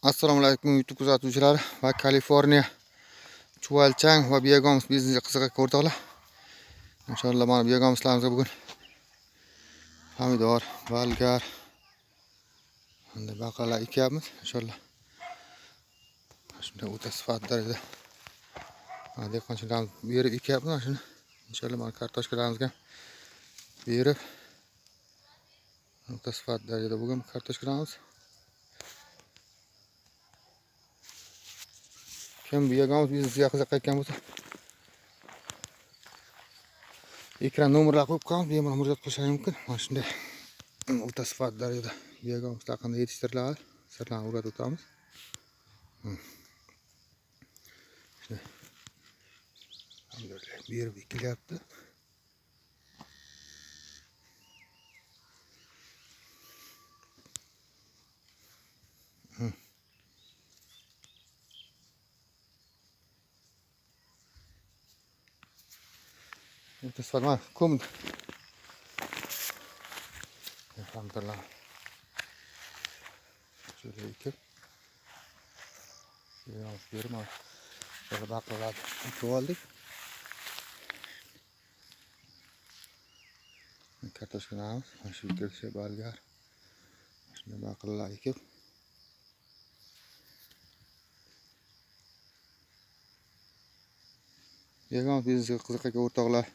Assalomu alaykum YouTube kuzatuvchilari va Kaliforniya chuvalchang va biogomis biznesga qiziqib o'rtoqlar. Inshaalloh mana biogomislarimizga bugun pomidor, bolgar, bunday baqlalar ekyapmiz. Inshaalloh shunday o'ta sifatli darajada mana dehqonchilarimiz berib ekyapmiz. Shuni inshaalloh mana kartoshkalarimizga berib o'ta sifatli darajada bugun kartoshkalarimiz. Kim biogomis biznesga qiziqayotgan bo'lsa, ekran nomerlar qo'yib qo'yamiz, bemalol murojaat qilishingiz mumkin. Mana shunday o'ta sifatli darajada biogomislar qanday yetishtiriladi, sirlarini o'rgatib o'tamiz. Berib ekilyapti. O'ta sifatli mana ko'mdi. Alhamdulillah. Şöyle ekip berib mana böyle baqlalar ekib oldik. Kartoshkalarimiz mana shu yerga bolgar. Shunday baqlalar ekib biogomis biznesga qiziqayotgan o'rtoqlar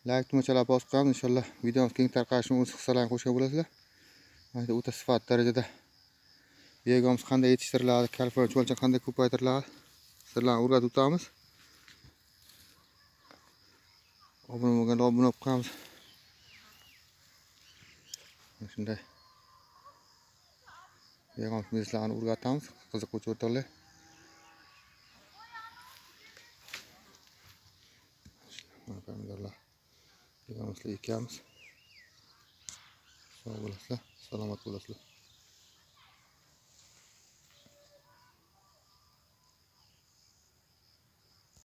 like tugmachalarini bosib qo'yamiz. Inshaalloh videomiz keng tarqalishini o'z hissalarini qo'shgan bo'lasizlar. Mana o'ta sifatli darajada biogomis qanday yetishtiriladi, Kaliforniya chuvalchang qanday ko'paytiriladi, sirlarini o'rgatib o'tamiz. Obuna bo'lganlar obuna bo'lib qo'yamiz. Shunday biogomis bizneslarini o'rgatamiz qiziquvchi o'rtoqlar. Pomidorlar biogomislar ekamiz. Sog' bo'lasizlar, salomat bo'lasizlar.